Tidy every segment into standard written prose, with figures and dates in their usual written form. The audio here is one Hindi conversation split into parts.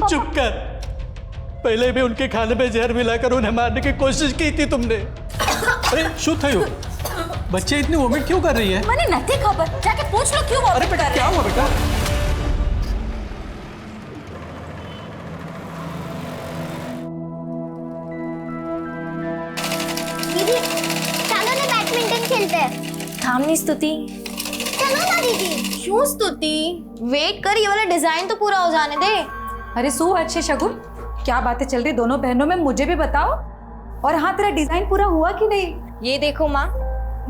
चुप कर। पहले भी उनके खाने में जहर मिलाकर उन्हें मारने की कोशिश की थी तुमने। अरे शू थयो, बच्चे इतनी वोमिट क्यों कर रही है? मैंने नहीं खबर, जाके पूछ लो क्यों वोमिट कर रहे हैं। क्या हुआ बेटा? दीदी चलो ना बैडमिंटन खेलते हैं। थामनी स्तुति। चलो ना दीदी। क्यों स्तुति? वेट कर, ये वाला डिजाइन तो पूरा हो जाने दे। अरे सु अच्छे शगुन, क्या बातें चल रही दोनों बहनों में, मुझे भी बताओ। और हाँ, तेरा डिजाइन पूरा हुआ कि नहीं? ये देखो माँ,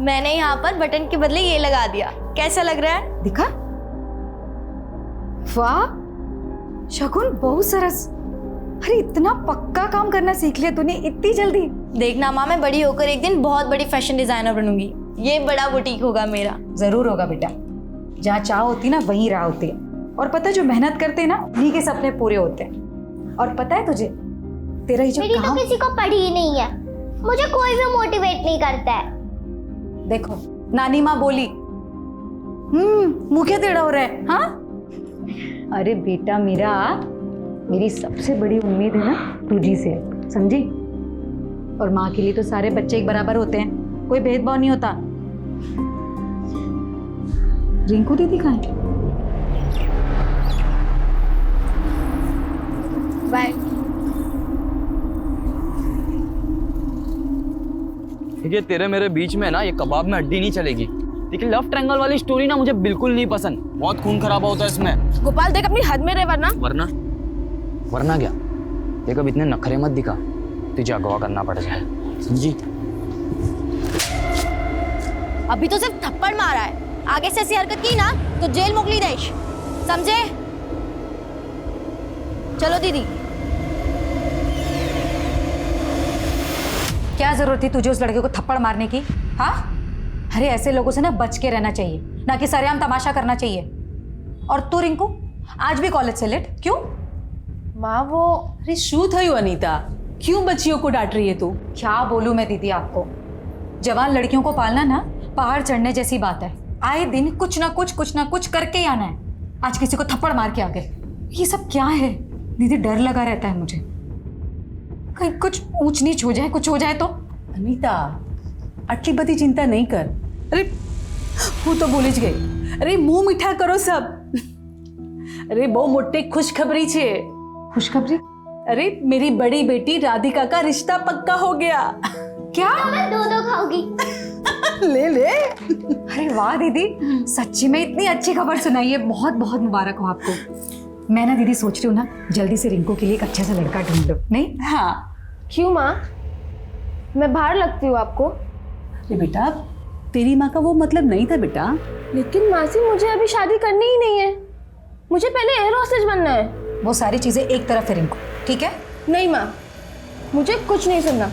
मैंने यहाँ पर बटन के बदले ये लगा दिया। कैसा लग रहा है? दिखा? वाह शगुन, बहुत सरस। अरे इतना पक्का काम करना सीख लिया तूने इतनी जल्दी। देखना माँ, मैं बड़ी होकर एक दिन बहुत बड़ी फैशन डिजाइनर बनूंगी। ये बड़ा बुटीक होगा मेरा। जरूर होगा बेटा, जहाँ चाह होती ना वहीं राह होती है। और पता है, जो मेहनत करते हैं ना उन्हीं के सपने पूरे होते हैं। और पता है तुझे, तेरा ये जो मेरी काम तो किसी को पढ़ी ही नहीं है, मुझे कोई भी मोटिवेट नहीं करता है। देखो नानी माँ बोली, मुंह क्या टेढ़ा हो रहा है? हाँ अरे बेटा मेरा, मेरी सबसे बड़ी उम्मीद है ना तुझी से, समझी? और माँ के लिए तो सारे बच्चे एक बराबर होते हैं, कोई भेदभाव नहीं होता। रिंकू दीदी कहाँ है? बाय। ठीक है, तेरे मेरे बीच में ना ये कबाब में हड्डी नहीं चलेगी। लेकिन लव ट्रायंगल वाली स्टोरी ना मुझे बिल्कुल नहीं पसंद, बहुत खून खराबा होता है इसमें। गोपाल देख, अपनी हद में रहे, वरना वरना क्या? देख अब इतने नखरे मत दिखा, तुझे अगवा करना पड़ जाए, समझी? अभी तो सिर्फ थप्पड़ मारा है, आगे से ऐसी हरकत की ना तो जेल मोकली देश, समझे? चलो दीदी। क्या जरूरत थी तुझे उस लड़के को थप्पड़ मारने की? हाँ, अरे ऐसे लोगों से ना बच के रहना चाहिए, ना कि सरेआम तमाशा करना चाहिए। और तू रिंकू आज भी कॉलेज से लेट क्यों? माँ वो, अरे शू थयु अनीता, क्यों बच्चियों को डांट रही है तू? क्या बोलूं मैं दीदी आपको, जवान लड़कियों को पालना ना पहाड़ चढ़ने जैसी बात है। आए दिन कुछ ना कुछ करके ही आना है। आज किसी को थप्पड़ मार के आ गए, ये सब क्या है दीदी? डर लगा रहता है मुझे, कहीं कुछ ऊंच नीच हो जाए, कुछ हो जाए तो। अनीता आटली बड़ी चिंता नहीं कर। अरे હું તો ભૂલી જ ગઈ। અરે મુંહ મીઠા કરો સબ। अरे બહુ મોટી खुशखबरी છે। खुशखबरी? अरे मेरी बड़ी बेटी राधिका का रिश्ता पक्का हो गया। क्या? मैं दो खाऊंगी। ले ले। अरे वाह दीदी, सच्ची में इतनी अच्छी खबर सुनाई है, बहुत बहुत मुबारक हो आपको। मैं ना दीदी सोच रही हूँ ना, जल्दी से रिंकू के लिए एक अच्छा सा लड़का ढूंढ लो। नहीं? हाँ। क्यों माँ, मैं बाहर लगती हूँ आपको? अरे बेटा, तेरी माँ का वो मतलब नहीं था बेटा। लेकिन मासी, मुझे अभी शादी करनी ही नहीं है, मुझे पहले एयर होस्टेज बनना है। वो सारी चीजें एक तरफ है रिंकू, ठीक है? नहीं माँ, मुझे कुछ नहीं सुनना,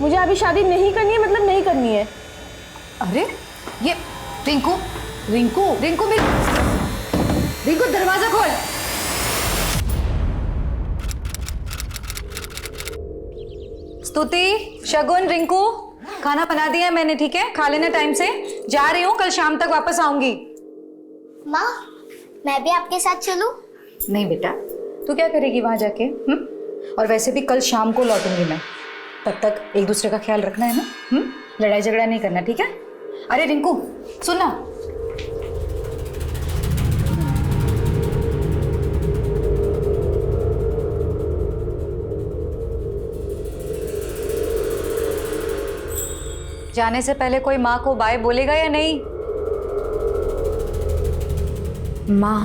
मुझे अभी शादी नहीं करनी है, मतलब नहीं करनी है। अरे ये रिंकू रिंकू रिंकू भी, रिंकू दरवाजा खोल। स्तुति, शगुन, रिंकू, खाना बना दिया है मैंने, ठीक है? खा लेना टाइम से। जा रही हूँ, कल शाम तक वापस आऊंगी। माँ मैं भी आपके साथ चलूं? नहीं बेटा, तू क्या करेगी वहां जाके? और वैसे भी कल शाम को लौटूंगी मैं, तब तक एक दूसरे का ख्याल रखना है ना। लड़ाई झगड़ा नहीं करना, ठीक है? अरे रिंकू सुनना, जाने से पहले कोई माँ को बाय बोलेगा या नहीं? माँ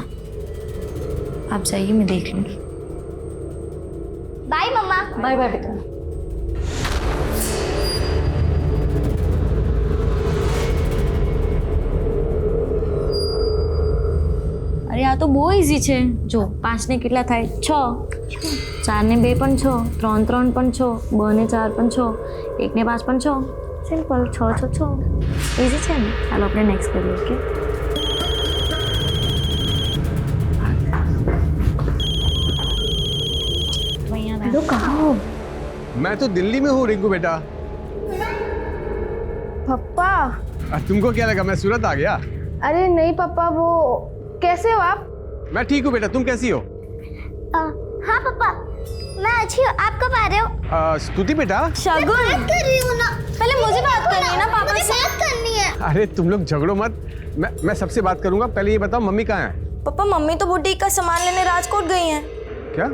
आप जाइए, मैं देख लूंगी। बाय मम्मा। बाय बाय बेटा। अरे આ તો બહુ ઈઝી છે। જો 5 ને કેટલા થાય? 6, 4 ને 2 પણ 6, 3 3 પણ 6, 2 ને 4 પણ 6, 1 ને 5 પણ 6। સિમ્પલ, 6 6 6 ઈઝી છે ને? ચાલો આપણે નેક્સ્ટ કરીએ। ઓકે, हेलो कहाँ हो? मैं तो दिल्ली में हूँ रिंकू बेटा। पप्पा? तुमको क्या लगा मैं सूरत आ गया? अरे नहीं पापा, वो कैसे हो आप? मैं ठीक हूँ बेटा, तुम कैसी हो? हाँ पापा, मैं अच्छी हूँ। आप कब आ रहे हो? स्तुति बेटा, मैं बात कर रही हूँ ना। पहले मुझे बात करनी है ना पापा मुझे से। बात करनी है। अरे तुम लोग झगड़ो मत, मैं सबसे बात करूंगा। पहले ये बताओ मम्मी कहाँ है? पापा मम्मी तो बुटीक का सामान लेने राजकोट गई हैं। क्या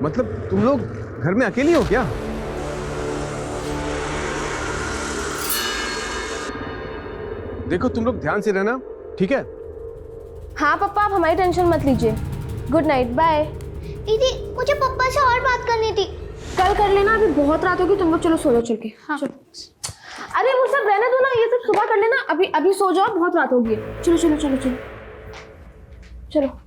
मतलब तुम लोग घर में अकेली हो क्या? देखो तुम लोग ध्यान से रहना, ठीक है? हाँ पापा, आप हमारी टेंशन मत लीजिए। Good night, bye. दीदी मुझे पापा से और बात करनी थी। कल कर लेना, अभी बहुत रात होगी, तुम लोग चलो सो जाओ चल के। हाँ। अरे वो सब रहने दो ना, ये सब सुबह कर लेना, अभी अभी सो जाओ, बहुत रात होगी। चलो चलो चलो चलो चलो।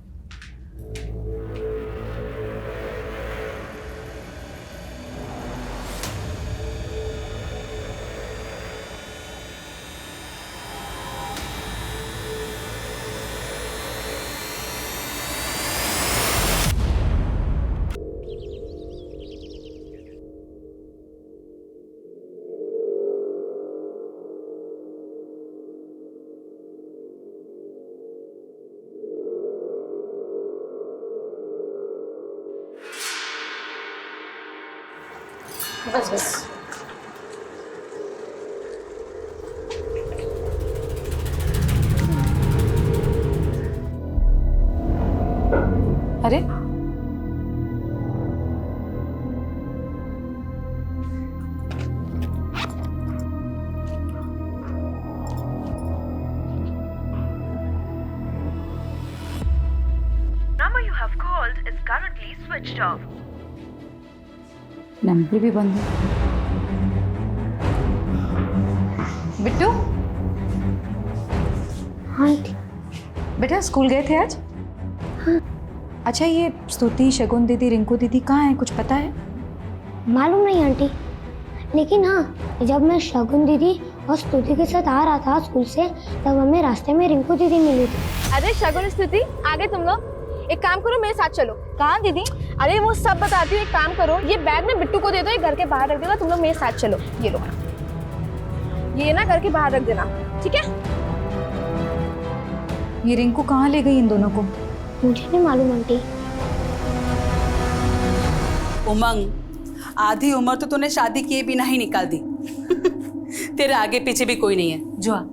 बस बस। अरे Number you have called is currently switched off. Number भी बंद है। बिट्टू, हाँ आंटी। बेटा स्कूल गए थे आज? हाँ। अच्छा ये स्तुति, शगुन दीदी, रिंकू दीदी कहाँ हैं, कुछ पता है? मालूम नहीं आंटी, लेकिन हाँ जब मैं शगुन दीदी और स्तुति के साथ आ रहा था स्कूल से, तब हमें रास्ते में रिंकू दीदी मिली थी। अरे शगुन, स्थिति, आगे तुम लोग एक काम करो, मेरे साथ चलो। कहाँ दीदी? अरे वो सब बताती हूँ, एक काम करो, ये बैग में बिट्टू को दे दो, ये घर के बाहर रख देगा, तुम लोग मेरे साथ चलो। ये लो, ये ना घर के बाहर रख देना, ठीक है? ये रिंकू कहाँ ले गई इन दोनों को? मुझे नहीं मालूम आंटी। उमंग, आधी उम्र तो तूने शादी किए बिना ही निकाल दी। तेरे आगे पीछे भी कोई नहीं है। जुआ,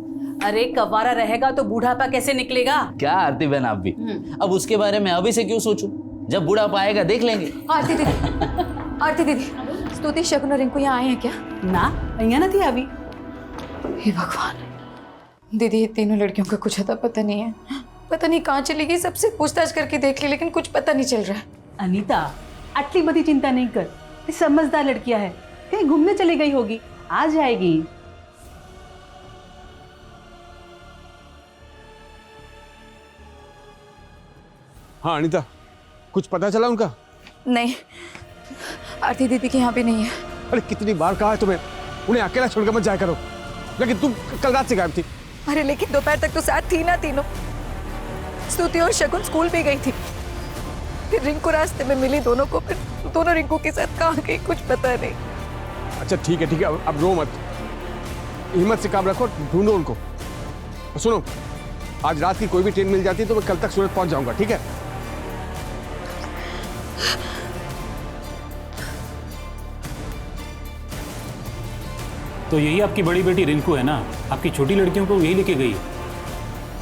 अरे कवारा रहेगा तो बूढ़ापा कैसे निकलेगा? क्या आरती बहन आप भी, अब उसके बारे में अभी से क्यों सोचूं? जब बूढ़ापा आएगा देख लेंगे। आरती दीदी, आरती दीदी, स्तुति, शगुन और रिंकू यहाँ आए हैं क्या? ना, અહીંયા નથી આવી। हे भगवान, दीदी ये तीनों लड़कियों का कुछ अता पता नहीं है, पता नहीं कहाँ चली गई, सबसे पूछताछ करके देख ली लेकिन कुछ पता नहीं चल रहा है। अनीता, आटली बड़ी चिंता नहीं कर, ये समझदार लड़कियां है, कहीं घूमने चली गई होगी, आ जाएगी। हाँ अनीता, कुछ पता चला उनका? नहीं, आरती दीदी के यहाँ भी नहीं है। अरे कितनी बार कहा है तुम्हें, उन्हें अकेला छोड़कर मत जाया करो, लेकिन तुम कल रात से गायब थी। अरे लेकिन दोपहर तक तो साथ थी ना तीनों। स्तुति और शगुन स्कूल भी गई थी, फिर रिंकू रास्ते में मिली दोनों को, फिर दोनों रिंकू के साथ कहाँ गई कुछ पता नहीं। अच्छा ठीक है अब रो मत, हिम्मत से काम रखो, ढूंढो उनको। और सुनो, आज रात की कोई भी ट्रेन मिल जाती है तो मैं कल तक सूरत पहुंच जाऊंगा, ठीक है? तो यही आपकी बड़ी बेटी रिंकू है ना, आपकी छोटी लड़कियों को यही लेके गई है,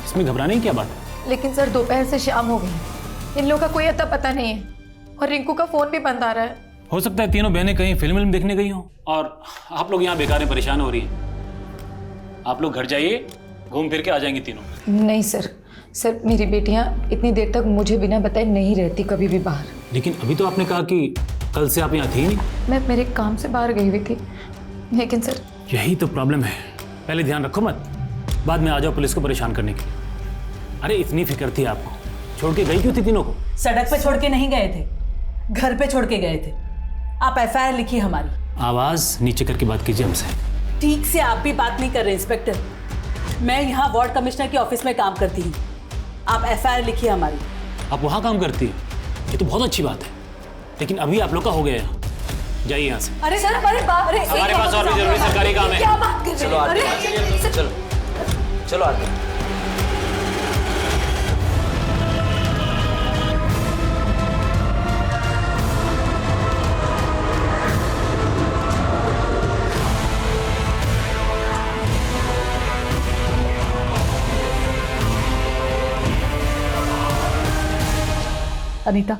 इसमें घबराने की क्या बात है? लेकिन सर दोपहर से शाम हो गई, इन लोगों का कोई अता पता नहीं है और रिंकू का फोन भी बंद आ रहा है। हो सकता है तीनों बहनें कहीं फिल्म देखने गई हों और आप लोग यहाँ बेकार में परेशान हो रही हैं। आप लोग घर जाइए, घूम फिर के आ जाएंगी तीनों। नहीं सर मेरी बेटियाँ इतनी देर तक मुझे बिना बताए नहीं रहती कभी भी बाहर। लेकिन अभी तो आपने कहा कि कल से आप यहाँ थी नहीं। मैं मेरे काम से बाहर गई हुई थी, लेकिन सर यही तो प्रॉब्लम है, पहले ध्यान रखो मत, बाद में आ जाओ पुलिस को परेशान करने के लिए। अरे इतनी फिक्र थी आपको, छोड़ के गई क्यों थी तीनों को? सड़क पे छोड़ के नहीं गए थे, घर पे छोड़ के गए थे। आप एफआईआर लिखिए हमारी। आवाज नीचे करके बात कीजिए हमसे। ठीक से आप भी बात नहीं कर रहे इंस्पेक्टर, मैं यहाँ वार्ड कमिश्नर के ऑफिस में काम करती हूँ। आप एफआईआर लिखिए हमारी। आप वहाँ काम करती है, ये तो बहुत अच्छी बात है, लेकिन अभी आप लोग का हो गया यहाँ, जाइए यहाँ से। अरे सर, अरे बाप रे, हमारे पास और भी जरूरी सरकारी काम है। क्या बात कर रहे हैं? अरे चलो आरती। अनीता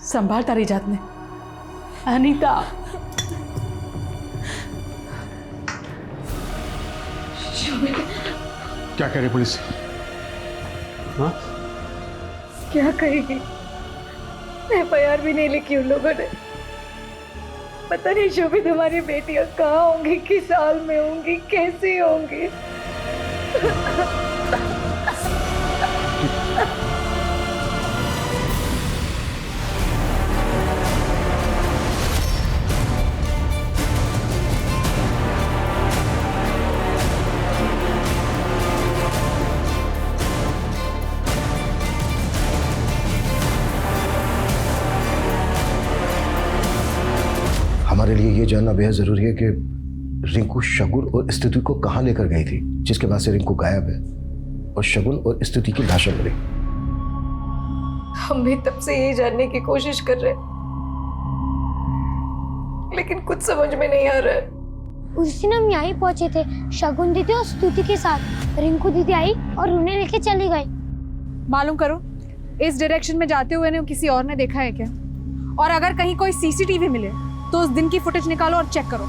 संभाल तारी जात ने। अनीता क्या कह रही पुलिस? हाँ क्या कहेगी? FIR भी नहीं लिखी उन लोगों ने। पता नहीं शोभित हमारी बेटियां कहाँ होंगी, किस हाल में होंगी, कैसी होंगी। हमारे लिए ये जानना बेहद जरूरी है कि रिंकू शगुन और स्तुति को कहाँ लेकर गई थी, जिसके बाद से रिंकू गायब है और शगुन और स्तुति की लाशें मिली। हम भी तब से यही जानने की कोशिश कर रहे हैं, लेकिन कुछ समझ में नहीं आ रहा है। उस दिन हम यहीं पहुंचे थे शगुन दीदी और स्तुति के साथ। रिंकू दीदी आई और उन्हें लेके चली गई। मालूम करो इस डायरेक्शन में जाते हुए ने किसी और ने देखा है क्या, और अगर कहीं कोई CCTV मिले तो उस दिन की फुटेज निकालो और चेक करो।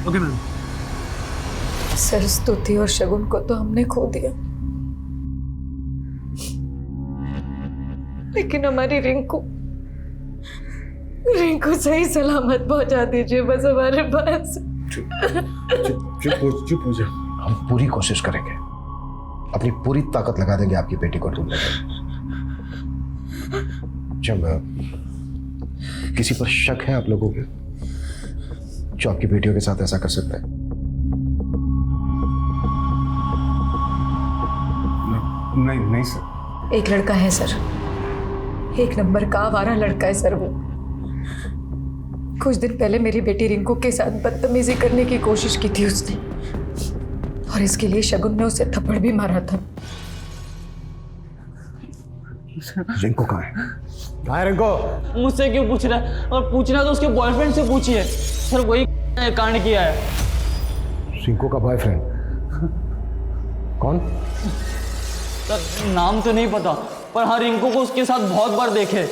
Okay ma'am. सर स्तुति और शगुन को तो हमने खो दिया, लेकिन हमारी रिंकू सही सलामत पहुंचा दीजिए बस हमारे पास। चुप हो जा। हम पूरी कोशिश करेंगे, अपनी पूरी ताकत लगा देंगे आपकी बेटी को ढूंढने में। जब किसी पर शक है आप लोगों के जो आपकी बेटियों के साथ ऐसा कर सकता है? नहीं सर। एक लड़का है सर, 1 नंबर का आवारा लड़का है सर वो। कुछ दिन पहले मेरी बेटी रिंकू के साथ बदतमीजी करने की कोशिश की थी उसने, और इसके लिए शगुन ने उसे थप्पड़ भी मारा था। रिंकू कहाँ है? कहाँ है रिंकू? मुझसे क्यों पूछ रहा है? और पूछना तो उसके बॉयफ्रेंड से पूछिए सर, वही कांड किया है। रिंकू का बॉयफ्रेंड कौन? सर नाम तो नहीं पता, पर हाँ रिंकू को उसके साथ बहुत बार देखे।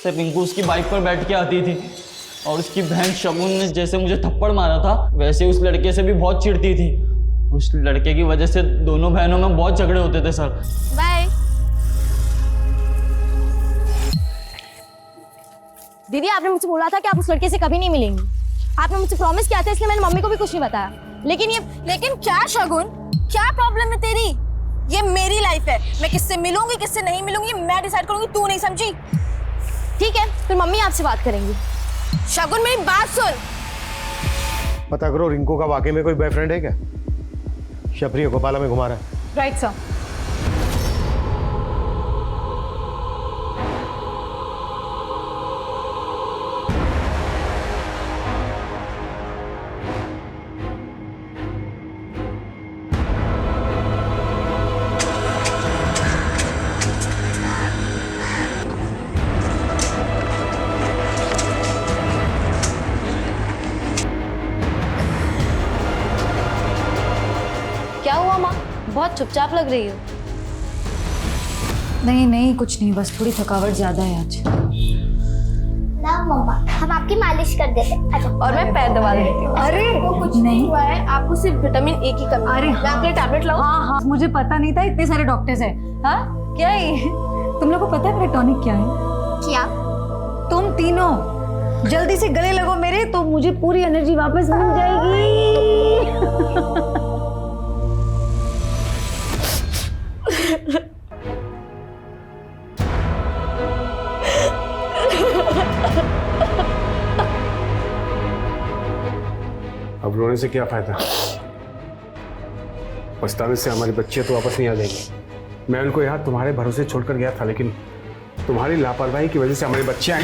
सर रिंकू उसकी बाइक पर बैठ के आती थी, और उसकी बहन शगुन ने जैसे मुझे थप्पड़ मारा था वैसे उस लड़के से भी बहुत चिढ़ती थी। उस लड़के की वजह से दोनों बहनों में बहुत झगड़े होते थे सर। बाय। दीदी आपने मुझसे बोला था कि आप उस लड़के से कभी नहीं मिलेंगी। आपने मुझसे प्रॉमिस किया था, इसलिए मैंने मम्मी को भी कुछ नहीं बताया। लेकिन क्या शगुन, क्या प्रॉब्लम है तेरी? ये मेरी लाइफ है, मैं किससे मिलूंगी किससे नहीं मिलूंगी मैं डिसाइड करूंगी, तू नहीं समझी? ठीक है, फिर मम्मी आपसे बात करेंगी। शगुन मेरी बात सुन। पता करो रिंकू का वाकई में कोई बॉयफ्रेंड है क्या? शबरी को पाला में घुमा रहा है। Right sir. क्या हुआ माँ, बहुत चुपचाप लग रही हो। नहीं कुछ नहीं, बस थोड़ी थकावट ज्यादा है आज। ना मम्मा, हम आपकी मालिश कर देते हैं। अच्छा। और मैं पैर दबा देती हूँ। अरे वो कुछ नहीं हुआ है, आपको सिर्फ विटामिन A की कमी है। अरे मैं आपके लिए टैबलेट लाऊं? हाँ, मुझे पता नहीं था इतने सारे डॉक्टर्स हैं। हाँ क्या है ये? तुम लोग को पता है मेरा टॉनिक क्या है? क्या? तुम तीनों जल्दी से गले लगो मेरे, तो मुझे पूरी एनर्जी वापस मिल जाएगी। अब रोने से क्या फायदा? पछताने से हमारे बच्चे तो वापस नहीं आ जाएंगे। मैं उनको यहाँ तुम्हारे भरोसे छोड़कर गया था, लेकिन तुम्हारी लापरवाही की वजह से हमारे बच्चे आए।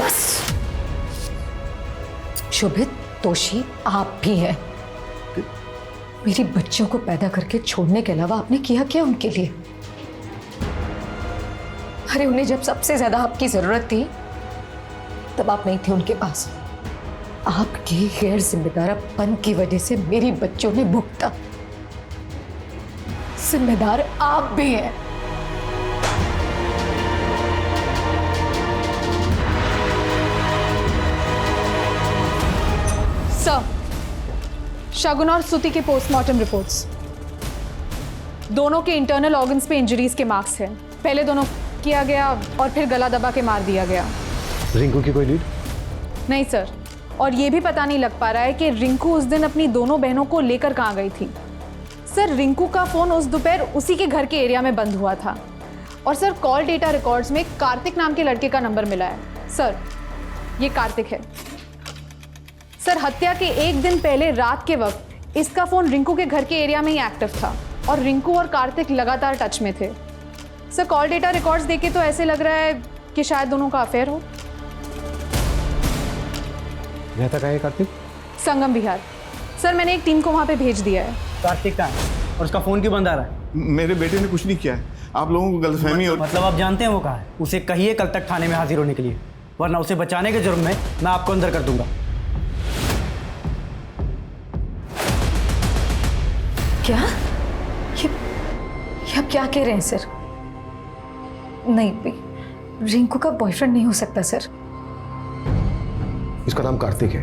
शोभित, तोशी आप भी हैं। मेरी बच्चों को पैदा करके छोड़ने के अलावा आपने किया क्या उनके लिए? अरे उन्हें जब सबसे ज्यादा आपकी जरूरत थी तब आप नहीं थे उनके पास। आपके गैर जिम्मेदारपन की वजह से मेरी बच्चों ने भुगता। जिम्मेदार आप भी हैं। शगुन और स्तुति के पोस्टमार्टम रिपोर्ट्स, दोनों के इंटरनल ऑर्गन्स पे इंजरीज के मार्क्स हैं। पहले दोनों किया गया और फिर गला दबा के मार दिया गया। रिंकू की कोई लीड? नहीं सर, और ये भी पता नहीं लग पा रहा है कि रिंकू उस दिन अपनी दोनों बहनों को लेकर कहाँ गई थी। सर, रिंकू का फ़ोन उस दोपहर उसी के घर के एरिया में बंद हुआ था। और सर, कॉल डेटा रिकॉर्ड्स में कार्तिक नाम के लड़के का नंबर मिला है। सर, ये कार्तिक है। सर, हत्या के एक दिन पहले रात के वक्त इसका फ़ोन रिंकू के घर के एरिया में ही एक्टिव था और रिंकू और कार्तिक लगातार टच में थे। सर, कॉल डेटा रिकॉर्ड्स देखे तो ऐसे लग रहा है कि शायद दोनों का अफेयर हो। रहता कहाँ है कार्तिक? संगम विहार। सर, मैंने एक टीम को वहाँ पे भेज दिया है। कार्तिक कहाँ है और उसका फ़ोन क्यों बंद आ रहा है? मेरे बेटे ने कुछ नहीं किया है, आप लोगों को गलतफहमी हो। मतलब आप जानते हैं वो कहाँ है? उसे कहिए कल तक थाने में हाजिर होने के लिए, वरना उसे बचाने के जुर्म में मैं आपको अंदर कर दूंगा। क्या? ये आप क्या कह रहे हैं सर? नहीं, रिंकू का बॉयफ्रेंड नहीं हो सकता सर। इसका नाम कार्तिक है।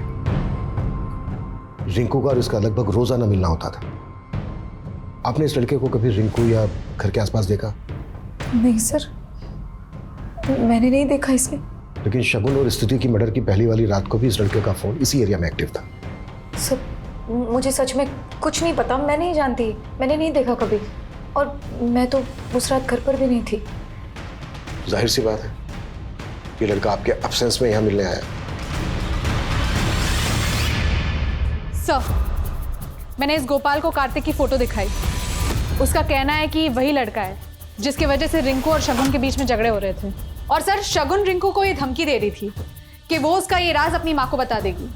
रिंकू का और इसका लगभग रोजाना मिलना होता था। आपने इस लड़के को कभी रिंकू या घर के आसपास देखा? नहीं सर, मैंने नहीं देखा इसे। लेकिन शगुन और स्तुति की मर्डर की पहली वाली रात को भी इस लड़के का फोन इसी एरिया में एक्टिव था। सर, मुझे सच में कुछ नहीं पता, मैं नहीं जानती, मैंने नहीं देखा कभी, और मैं तो उस रात घर पर भी नहीं थी। जाहिर सी बात है, ये लड़का आपके एब्सेंस में यहाँ मिलने आया। सर, मैंने इस गोपाल को कार्तिक की फोटो दिखाई। उसका कहना है कि वही लड़का है जिसकी वजह से रिंकू और शगुन के बीच में झगड़े हो रहे थे। और सर, शगुन रिंकू को ये धमकी दे रही थी कि वो उसका ये राज अपनी माँ को बता देगी।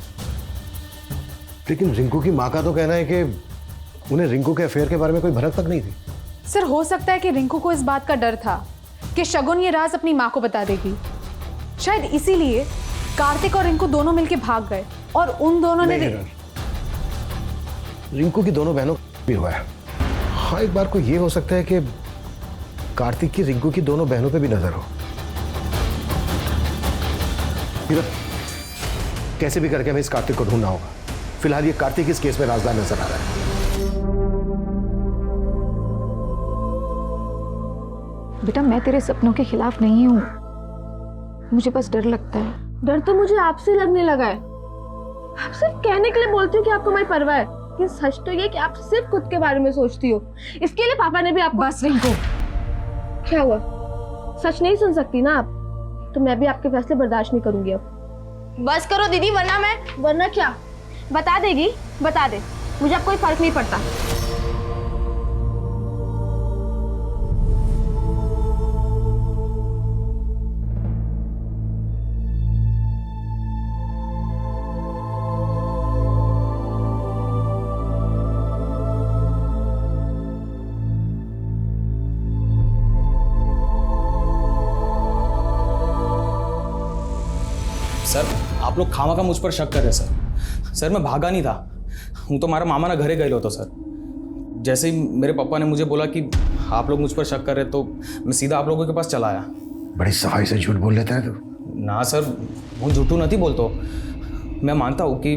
लेकिन रिंकू की माँ का तो कहना है कि उन्हें रिंकू के अफेयर के बारे में कोई भनक तक नहीं थी। सर, हो सकता है कि रिंकू को इस बात का डर था कि शगुन ये राज अपनी माँ को बता देगी। शायद इसीलिए कार्तिक और रिंकू दोनों मिलकर भाग गए और उन दोनों ने रिंकू की दोनों बहनों भी हुआ है। हाँ, एक बार को ये हो सकता है कि कार्तिक की रिंकू की दोनों बहनों पे भी नजर हो। कैसे भी करके हमें इस कार्तिक को ढूंढना होगा। फिलहाल ये कार्तिक इस केस में राजदार नजर आ रहा है। बेटा, मैं तेरे सपनों के खिलाफ नहीं हूँ, मुझे बस डर लगता है। डर तो मुझे आपसे लगने लगा है। आप सिर्फ कहने के लिए बोलती हो कि आपको मेरी परवाह है, लेकिन सच तो ये कि आप सिर्फ खुद के बारे में सोचती हो। इसके लिए पापा ने भी आपको। बस रिंकू। क्या हुआ? सच नहीं सुन सकती ना आप? तो मैं भी आपके फैसले बर्दाश्त नहीं करूंगी अब। बस करो दीदी, वरना क्या? बता देगी, बता दे, मुझे अब कोई फर्क नहीं पड़ता। सर, आप लोग खामा का मुझ पर शक कर रहे हैं सर। मैं भागा नहीं था, हूँ तो मारा मामा ना घरे गए तो सर। जैसे ही मेरे पापा ने मुझे बोला कि आप लोग मुझ पर शक कर रहे, तो मैं सीधा आप लोगों के पास चला आया। बड़ी सफाई से झूठ बोल लेता है तू। ना सर, वो झूठू नहीं बोलतो। मैं मानता हूँ कि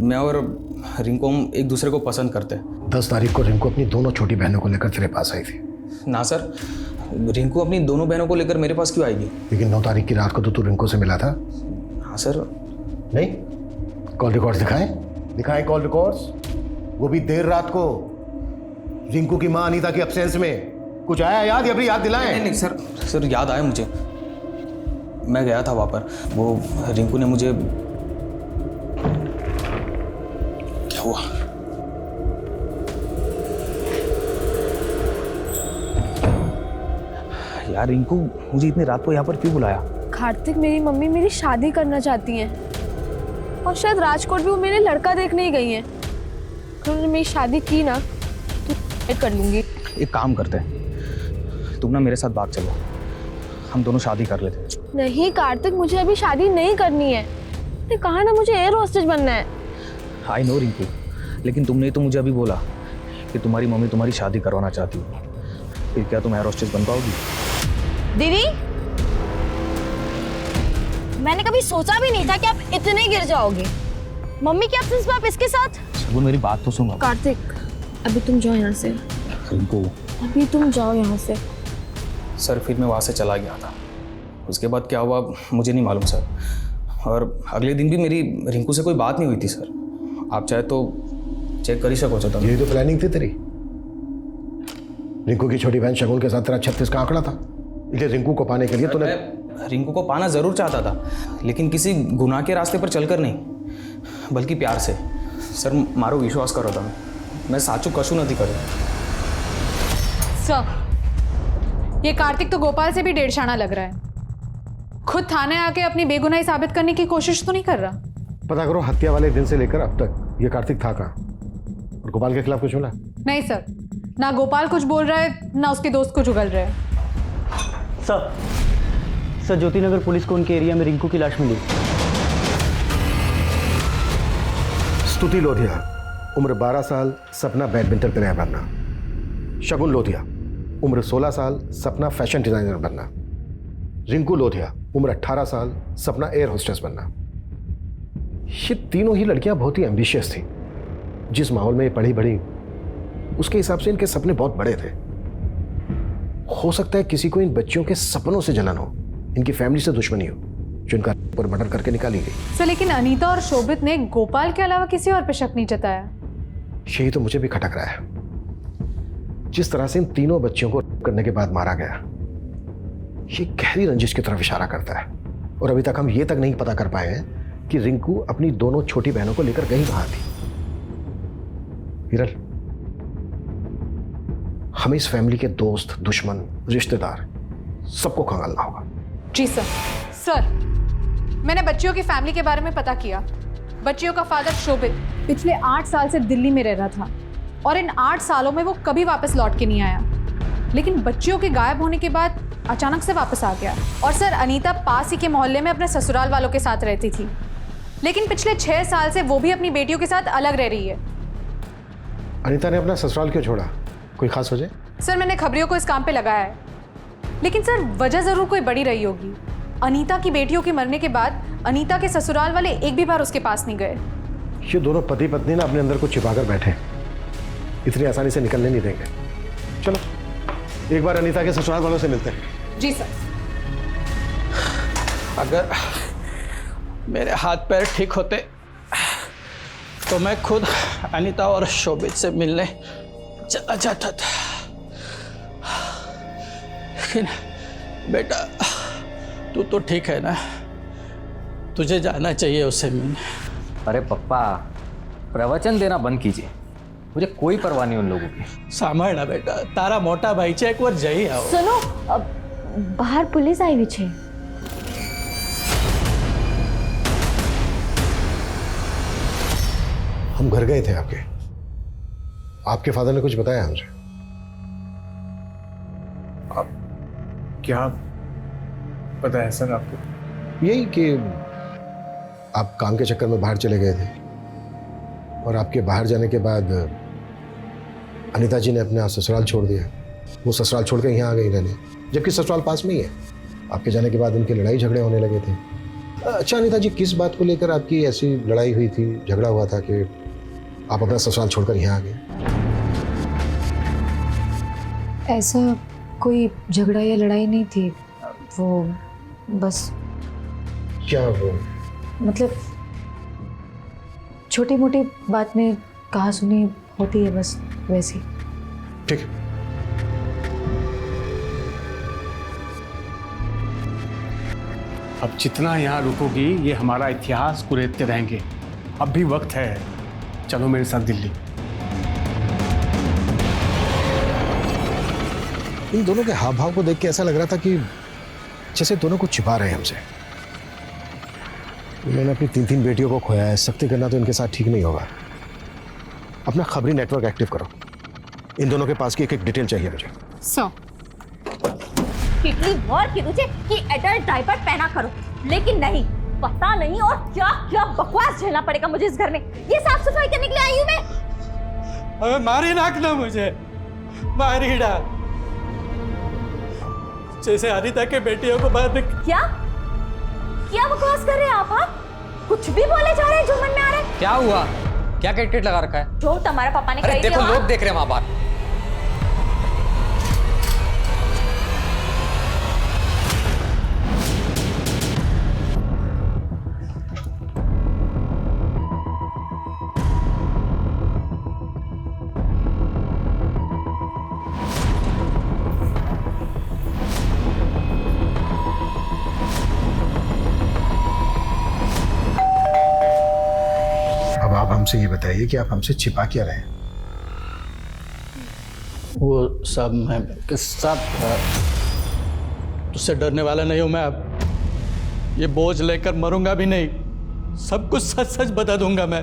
मैं और रिंकू हम एक दूसरे को पसंद करते हैं। 10 तारीख को रिंकू अपनी दोनों छोटी बहनों को लेकर तेरे पास आई थी। ना सर, रिंकू अपनी दोनों बहनों को लेकर मेरे पास क्यों आएगी? लेकिन 9 तारीख की रात को तो तू रिंकू से मिला था। हाँ सर। नहीं, कॉल रिकॉर्ड्स दिखाएं कॉल रिकॉर्ड्स, वो भी देर रात को। रिंकू की मां अनीता की एब्सेंस में कुछ आया याद, या फिर याद दिलाएं? नहीं सर, याद आया मुझे। मैं गया था वहां पर, वो रिंकू ने मुझे। क्या हुआ? यार रिंकू मुझे इतनी रात को यहाँ पर क्यों बुलाया? कार्तिक, मेरी मम्मी मेरी शादी करना चाहती हैं और शायद राजकोट भी वो मेरे लड़का देखने ही गई हैं। अगर उन्होंने मेरी शादी की ना तो कर लूंगी। एक काम करते हैं, तुम ना मेरे साथ भाग चलो, हम दोनों शादी कर लेते। नहीं कार्तिक, मुझे अभी शादी नहीं करनी है। मैंने कहा ना, मुझे एयर होस्टेज बनना है। आई नो रिंकू, लेकिन तुमने तो मुझे अभी बोला कि तुम्हारी मम्मी तुम्हारी शादी करवाना चाहती है। फिर क्या तुम एयर होस्टेज बन पाओगी? दीदी, मैंने कभी सोचा भी नहीं था कि आप इतने गिर जाओगे। मम्मी के एब्सेंस में आप इसके साथ। शगुन मेरी बात तो सुनो। कार्तिक अभी तुम जाओ यहाँ से, रिंकू अभी तुम जाओ यहाँ से। सर फिर मैं वहाँ से चला गया था, उसके बाद क्या हुआ मुझे नहीं मालूम सर। और अगले दिन भी मेरी रिंकू से कोई बात नहीं हुई थी सर। आप चाहे तो चेक कर ही सको चाहता। यही तो प्लानिंग थी तेरी। रिंकू की छोटी बहन शगुन के साथ तेरा 36 का आंकड़ा था, इसलिए रिंकू को पाने के लिए तूने। रिंकू को पाना जरूर चाहता था, लेकिन किसी गुनाह के रास्ते पर चलकर नहीं, बल्कि प्यार से। सर मारो विश्वास करो था, मैं साचू कशु नहीं करूँ। सर ये कार्तिक तो गोपाल से भी डेढ़शाना लग रहा है। खुद थाने आके अपनी बेगुनाही साबित करने की कोशिश तो नहीं कर रहा। पता करो हत्या वाले दिन से लेकर अब तक ये कार्तिक था कहाँ, और गोपाल के खिलाफ कुछ बोला? नहीं सर, ना गोपाल कुछ बोल रहा है ना उसके दोस्त कुछ उगल रहा है। सर ज्योति नगर पुलिस को उनके एरिया में रिंकू की लाश मिली। स्तुति लोधिया उम्र 12 साल, सपना बैडमिंटन प्लेयर बनना। शगुन लोधिया उम्र 16 साल, सपना फैशन डिजाइनर बनना। रिंकू लोधिया उम्र 18 साल, सपना एयर होस्टेस बनना। ये तीनों ही लड़कियां बहुत ही एम्बिशियस थी। जिस माहौल में ये पढ़ी बड़ी, उसके हिसाब से इनके सपने बहुत बड़े थे। हो सकता है किसी को इन बच्चियों के सपनों से जलन हो, इनकी फैमिली से दुश्मनी हो, जो इनका पर मर्डर करके निकाली गई। सर लेकिन अनीता और शोभित ने गोपाल के अलावा किसी और पे शक नहीं जताया। यही तो मुझे भी खटक रहा है। जिस तरह से इन तीनों बच्चियों को करने के बाद मारा गया, ये गहरी रंजिश की तरफ इशारा करता है। और अभी तक हम ये तक नहीं पता कर पाए हैं कि रिंकू अपनी दोनों छोटी बहनों को लेकर कहीं कहाँ थी। हिरल, हमें इस फैमिली के दोस्त, दुश्मन, रिश्तेदार सबको खंगालना होगा। जी सर। सर मैंने बच्चियों की फैमिली के बारे में पता किया। बच्चियों का फादर शोभित पिछले 8 साल से दिल्ली में रह रहा था और इन 8 सालों में वो कभी वापस लौट के नहीं आया, लेकिन बच्चियों के गायब होने के बाद अचानक से वापस आ गया। और सर अनीता पास ही के मोहल्ले में अपने ससुराल वालों के साथ रहती थी, लेकिन पिछले 6 साल से वो भी अपनी बेटियों के साथ अलग रह रही है। अनीता ने अपना ससुराल क्यों छोड़ा? कोई खास वजह? सर मैंने खबरियों को इस काम पे लगाया है, लेकिन सर वजह जरूर कोई बड़ी रही होगी। अनीता की बेटियों के मरने के बाद अनीता के ससुराल वाले एक भी बार उसके पास नहीं गए। ये दोनों पति पत्नी ना अपने अंदर कुछ छिपाकर बैठे, इतनी आसानी से निकलने नहीं देंगे। चलो एक बार अनीता के ससुराल वालों से मिलते हैं। जी सर। अगर मेरे हाथ पैर ठीक होते तो मैं खुद अनीता और शोभित से मिलने चला जाता था, लेकिन बेटा तू तो ठीक है ना, तुझे जाना चाहिए उससे मिलने। अरे पप्पा प्रवचन देना बंद कीजिए, मुझे कोई परवाह नहीं उन लोगों की। सामना बेटा, तारा मोटा भाई છે, એક વાર જઈ આવો। सुनो બહાર पुलिस આવી છે। हम घर गए थे आपके फादर ने कुछ बताया हमसे? आप क्या पता है सर आपको? यही कि आप काम के चक्कर में बाहर चले गए थे और आपके बाहर जाने के बाद अनीता जी ने अपना ससुराल छोड़ दिया। वो ससुराल छोड़ के यहाँ आ गई रहने, जबकि ससुराल पास में ही है। आपके जाने के बाद उनके लड़ाई झगड़े होने लगे थे। अच्छा अनीता जी, किस बात को लेकर आपकी ऐसी लड़ाई हुई थी, झगड़ा हुआ था कि आप अपना ससुराल छोड़कर यहाँ आ गए? ऐसा कोई झगड़ा या लड़ाई नहीं थी, वो बस। क्या वो? मतलब छोटी मोटी बात में कहा सुनी होती है, बस वैसी। ठीक है। अब जितना यहाँ रुकोगी ये हमारा इतिहास कुरेदते रहेंगे। अब भी वक्त है, चलो मेरे साथ दिल्ली। इन दोनों के हाव भाव को देख के ऐसा लग रहा था कि जैसे दोनों कुछ छिपा रहे हैं हमसे। इन्होंने अपनी 3 बेटियों को खोया है, सख्ती करना तो इनके साथ ठीक नहीं होगा। अपना खबरी नेटवर्क एक्टिव करो। इन दोनों के पास की एक डिटेल चाहिए मुझे। कितनी बार कीधुं छे कि एडल्ट डायपर पहना करो, लेकिन नहीं, पता नहीं और क्या क्या बकवास झेलना पड़ेगा मुझे इस घर में। ये साफ सफाई करने के लिए आई हूं मैं। अबे मारी नाखना मुझे, मारी डाल। जैसे अनीता के बेटियों को बाद क्या क्या बकवास कर रहे हैं आप? हाँ, कुछ भी बोले जा रहे हैं जो मन में आ रहा है। क्या हुआ? क्या किटकिट लगा रखा है? जो तुम्हारे पापा ने अरे कही थी, देखो हाँ? लोग देख रहे हैं वहां बाहर। अब आप हमसे ये बताइए कि आप हमसे छिपा क्या रहे हैं? वो सब मैं सब तुझसे डरने वाला नहीं हूं मैं। अब ये बोझ लेकर मरूंगा भी नहीं, सब कुछ सच सच बता दूंगा मैं।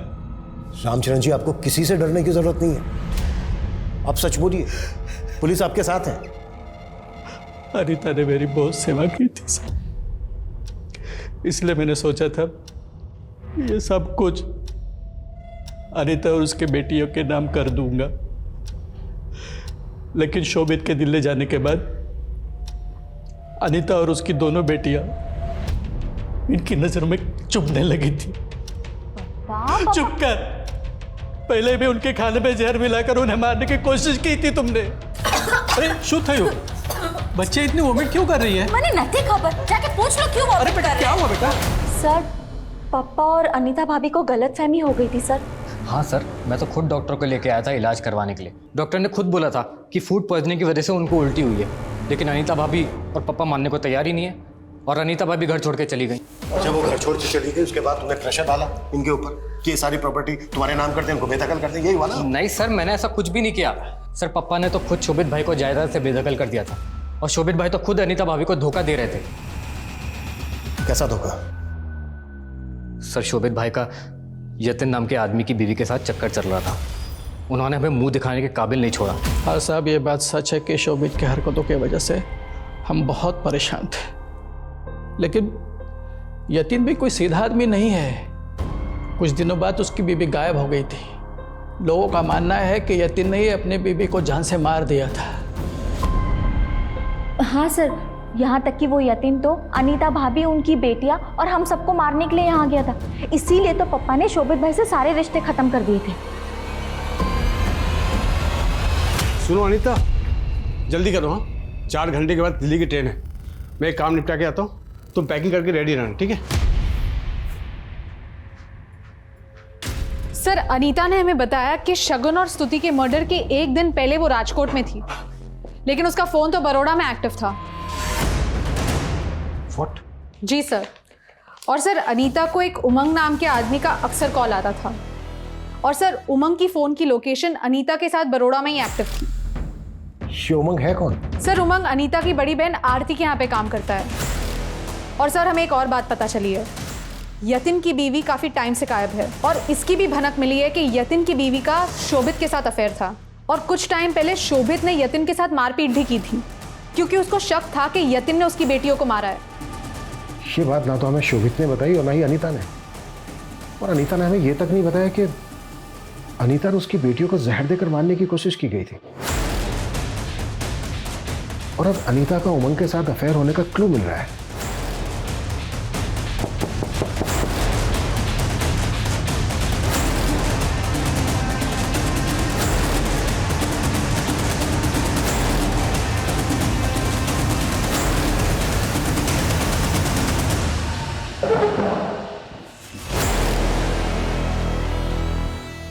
रामचरण जी, आपको किसी से डरने की जरूरत नहीं है। आप सच बोलिए, पुलिस आपके साथ है। अनीता ने मेरी बहुत सेवा की थी सर, इसलिए मैंने सोचा था ये सब कुछ अनीता और उसके बेटियों के नाम कर दूंगा। लेकिन शोभित के दिल्ली जाने के बाद अनीता और उसकी दोनों बेटियां इनकी नजर में चुभने लगी थी। चुप कर, पहले भी उनके खाने में जहर मिलाकर उन्हें मारने की कोशिश की थी तुमने। अरे शू थयो, बच्चे इतनी वोमिट क्यों कर रही है? मैंने नहीं खबर, जाके पूछ लो क्यों वोमिट कर रहे हैं। क्या हुआ बेटा? सर, पापा और अनीता भाभी को गलतफहमी हो गई थी सर। हाँ सर, मैं तो खुद डॉक्टर को लेके आया था इलाज करवाने के लिए। डॉक्टर ने खुद बोला था कि फूड पॉइजनिंग की वजह से उनको उल्टी हुई है, लेकिन अनीता भाभी और पापा मानने को तैयार ही नहीं है और अनीता भाभी घर छोड़ के चली गई। जब वो घर छोड़ के चली गई उसके बाद तुमने प्रेशर डाला इनके ऊपर कि ये सारी प्रॉपर्टी तुम्हारे नाम कर दें, इनको बेदखल कर दें, यही हुआ ना? नहीं सर, मैंने ऐसा कुछ भी नहीं किया सर। पापा ने तो खुद शोभित भाई को जायदाद से बेदखल कर दिया था और शोभित भाई तो खुद अनीता भाभी को धोखा दे रहे थे। कैसा धोखा? सर, शोभित भाई का यतिन नाम के आदमी की बीवी के साथ चक्कर चल रहा था। उन्होंने हमें मुंह दिखाने के काबिल नहीं छोड़ा। हाँ साहब, ये बात सच है कि शोभित की हरकतों की वजह से हम बहुत परेशान थे, लेकिन यतिन भी कोई सीधा आदमी नहीं है। कुछ दिनों बाद उसकी बीवी गायब हो गई थी। लोगों का मानना है कि यतिन ने ही अपनी बीवी को जान से मार दिया था। हाँ सर, यहाँ तक कि वो यतीम तो अनीता भाभी, उनकी बेटियाँ और हम सबको मारने के लिए यहाँ गया था। इसीलिए तो पापा ने शोभित भाई से सारे रिश्ते खत्म कर दिए थे। सुनो अनीता, जल्दी करो। हाँ, 4 घंटे के बाद दिल्ली की ट्रेन है। मैं एक काम निपटा के आता हूँ, तुम पैकिंग करके रेडी रहना, ठीक है? सर, अनीता ने हमें बताया कि शगुन और स्तुति के मर्डर के एक दिन पहले वो राजकोट में थी, लेकिन उसका फोन तो बड़ौदा में एक्टिव था। What? जी सर। और सर, अनीता को एक उमंग नाम के आदमी का अक्सर कॉल आता था और सर, उमंग की फोन की लोकेशन अनीता के साथ बड़ौदा में ही एक्टिव थी। ये उमंग है कौन? सर, उमंग अनीता की बड़ी बहन आरती के यहाँ पे काम करता है। और सर, हमें एक और बात पता चली है, यतिन की बीवी काफी टाइम से गायब है और इसकी भी भनक मिली है कि यतिन की बीवी का शोभित के साथ अफेयर था और कुछ टाइम पहले शोभित ने यतिन के साथ मारपीट भी की थी क्योंकि उसको शक था कि यतिन ने उसकी बेटियों को मारा है। ये बात ना तो हमें शोभित ने बताई और ना ही अनीता ने। और अनीता ने हमें ये तक नहीं बताया कि अनीता ने उसकी बेटियों को जहर देकर मारने की कोशिश की गई थी। और अब अनीता का उमंग के साथ अफेयर होने का क्लू मिल रहा है।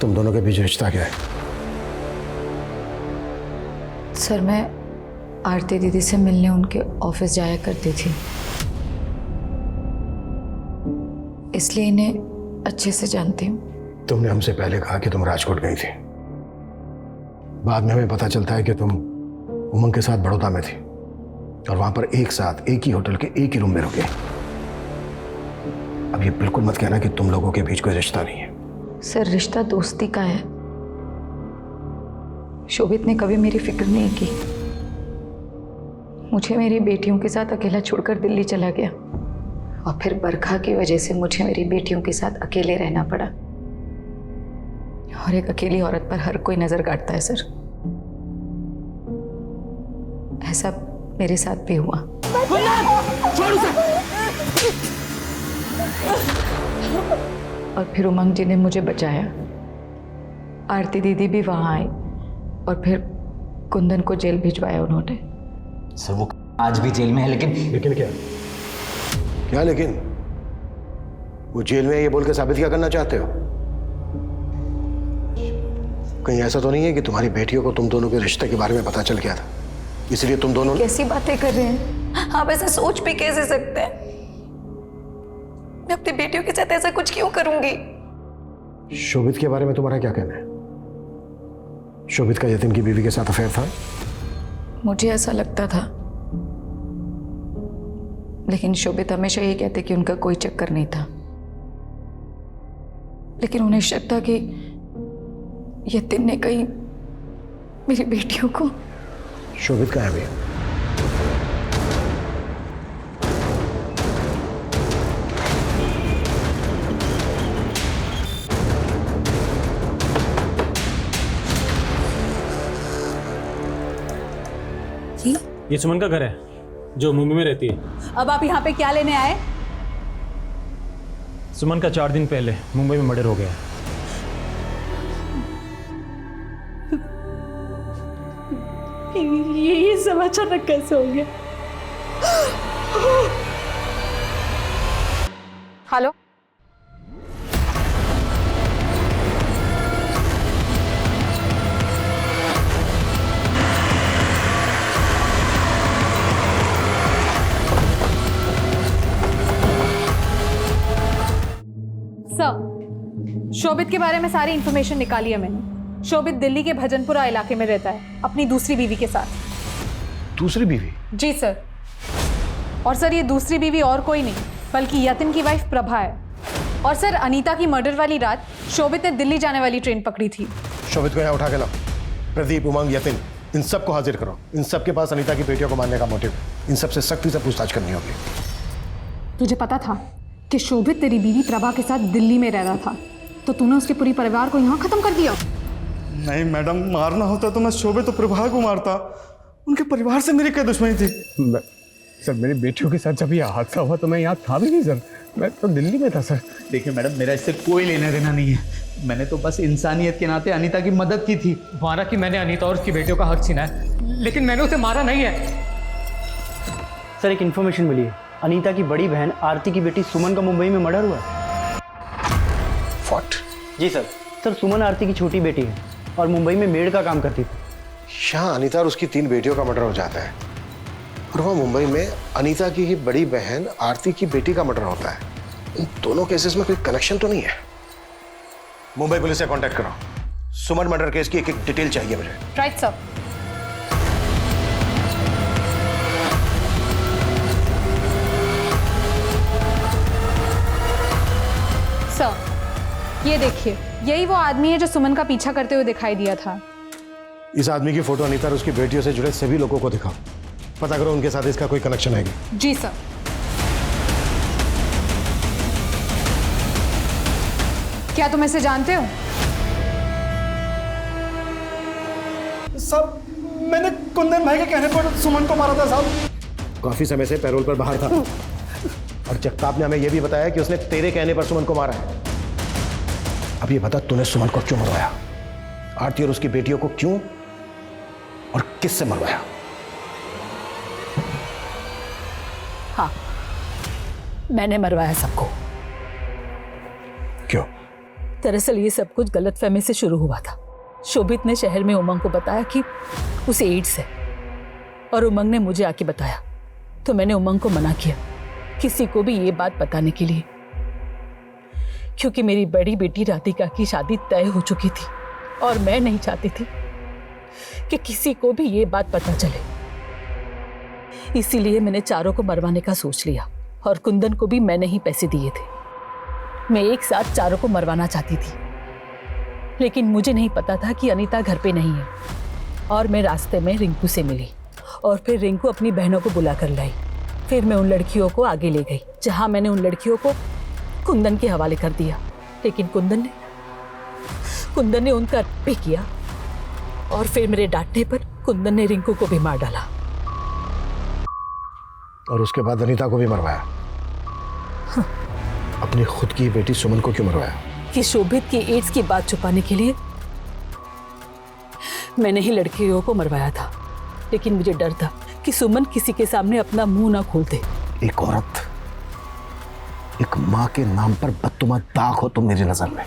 तुम दोनों के बीच रिश्ता क्या है? सर, मैं आरती दीदी से मिलने उनके ऑफिस जाया करती थी, इसलिए इन्हें अच्छे से जानती हूँ। तुमने हमसे पहले कहा कि तुम राजकोट गई थी। बाद में हमें पता चलता है कि तुम उमंग के साथ बड़ौदा में थी और वहां पर एक साथ एक ही होटल के एक ही रूम में रुके। अब ये बिल्कुल मत कहना कि तुम लोगों के बीच कोई रिश्ता नहीं है। सर, रिश्ता दोस्ती का है। शोभित ने कभी मेरी फिक्र नहीं की, मुझे मेरी बेटियों के साथ अकेला छोड़कर दिल्ली चला गया और फिर बरखा की वजह से मुझे मेरी बेटियों के साथ अकेले रहना पड़ा। और एक अकेली औरत पर हर कोई नजर काटता है सर। ऐसा मेरे साथ भी हुआ। और फिर उमंग जी ने मुझे बचाया आरती दीदी भी वहाँ आई और फिर कुंदन को जेल भिजवाया उन्होंने। सर वो आज भी जेल में है, लेकिन क्या क्या लेकिन वो जेल में है ये बोल के साबित क्या करना चाहते हो? कहीं ऐसा तो नहीं है कि तुम्हारी बेटियों को तुम दोनों के रिश्ते के बारे में पता चल गया था, इसलिए तुम दोनों कैसी बातें कर रहे हैं आप? ऐसा सोच भी कैसे सकते हैं? मैं अपनी बेटियों के साथ ऐसा कुछ क्यों करूंगी? शोभित के बारे में तुम्हारा क्या कहना है? शोभित का यतीम की बीवी के साथ अफेयर था? मुझे ऐसा लगता था, लेकिन शोभित हमेशा ये कहते कि उनका कोई चक्कर नहीं था। लेकिन उन्हें शक था कि यतीम ने कहीं मेरी बेटियों को। शोभित कहाँ है भैया? ये सुमन का घर है जो मुंबई में रहती है। अब आप यहाँ पे क्या लेने आए? सुमन का 4 दिन पहले मुंबई में मर्डर हो गया। ये सब अचानक कैसे हो गया? हेलो, सर, शोभित के बारे में सारी इंफॉर्मेशन निकाली है मैंने। शोभित दिल्ली के भजनपुरा इलाके में रहता है अपनी दूसरी बीवी के साथ। दूसरी बीवी? जी सर। और सर ये दूसरी बीवी और कोई नहीं बल्कि यतिन की वाइफ प्रभा है। और सर अनीता की मर्डर वाली रात शोभित ने दिल्ली जाने वाली ट्रेन पकड़ी थी। शोभित को यहाँ उठा के लाओ। प्रदीप, उमंग, यतिन, इन सबको हाजिर करो। इन सबके पास अनीता की बेटियों को मारने का मोटिव। इन सबसे सख्ती से पूछताछ करनी होगी। तुझे पता था कि शोभित तेरी बीवी प्रभा के साथ दिल्ली में रह रहा था, तो तूने उसके पूरी परिवार को यहाँ खत्म कर दिया। नहीं मैडम, मारना होता तो मैं शोभित तो प्रभा को मारता। उनके परिवार से मेरी क्या दुश्मनी थी? सर मेरी बेटियों के साथ जब ये हादसा हुआ तो मैं यहाँ था भी नहीं सर, मैं तो दिल्ली में था सर। देखिए मैडम, मेरा इससे कोई लेना देना नहीं है। मैंने तो बस इंसानियत के नाते अनीता की मदद की थी। मारा कि मैंने अनीता और उसकी बेटियों का हक छीना है, लेकिन मैंने उसे मारा नहीं है। सर एक इन्फॉर्मेशन मिली है, अनीता की बड़ी बहन आरती की बेटी सुमन का मुंबई में मर्डर हुआ है। व्हाट? जी सर। सर सुमन आरती की छोटी बेटी है और मुंबई में मेड का काम करती थी। यहाँ अनीता और उसकी 3 बेटियों का मर्डर हो जाता है और वहाँ मुंबई में अनीता की ही बड़ी बहन आरती की बेटी का मर्डर होता है। इन दोनों केसेस में कोई कनेक्शन तो नहीं है? मुंबई पुलिस से कांटेक्ट करो। सुमन मर्डर केस की एक डिटेल चाहिए मुझे। Right sir. सर ये देखिए, यही वो आदमी है जो सुमन का पीछा करते हुए दिखाई दिया था। इस आदमी की फोटो अनीता और उसकी बेटियों से जुड़े सभी लोगों को दिखाओ। पता करो उनके साथ इसका कोई कनेक्शन है क्या? जी सर। क्या तुम इसे जानते हो? सब मैंने कुंदन भाई के कहने पर सुमन को मारा था साहब। काफी समय से पैरोल पर बाहर था और जगताप ने हमें यह भी बताया कि उसने तेरे कहने पर सुमन को मारा है। अब ये बता, तूने सुमन को क्यों मरवाया? आरती और उसकी बेटियों को क्यों और किससे मरवाया? हाँ, मैंने मरवाया सबको। क्यों? दरअसल ये सब कुछ गलतफहमी से शुरू हुआ था। शोभित ने शहर में उमंग को बताया कि उसे एड्स है और उमंग ने मुझे आके बताया, तो मैंने उमंग को मना किया किसी को भी ये बात बताने के लिए, क्योंकि मेरी बड़ी बेटी राधिका की शादी तय हो चुकी थी और मैं नहीं चाहती थी कि किसी को भी ये बात पता चले। इसीलिए मैंने चारों को मरवाने का सोच लिया और कुंदन को भी मैंने ही पैसे दिए थे। मैं एक साथ चारों को मरवाना चाहती थी, लेकिन मुझे नहीं पता था कि अनीता घर पे नहीं है। और मैं रास्ते में रिंकू से मिली और फिर रिंकू अपनी बहनों को बुला कर लाई। फिर मैं उन लड़कियों को आगे ले गई जहां मैंने उन लड़कियों को कुंदन के हवाले कर दिया, लेकिन कुंदन ने उनका पे किया और फिर मेरे डांटने पर कुंदन ने रिंकू को भी मार डाला। और उसके बाद अनीता को भी मरवाया। हाँ। अपनी खुद की बेटी सुमन को क्यों मरवाया? कि शोभित की एड्स की बात छुपाने के लिए मैंने ही लड़कियों को मरवाया था, लेकिन मुझे डर था कि सुमन किसी के सामने अपना मुंह ना खोल दे। एक औरत, एक माँ के नाम पर बदतुमा दाग हो तुम मेरी नजर में।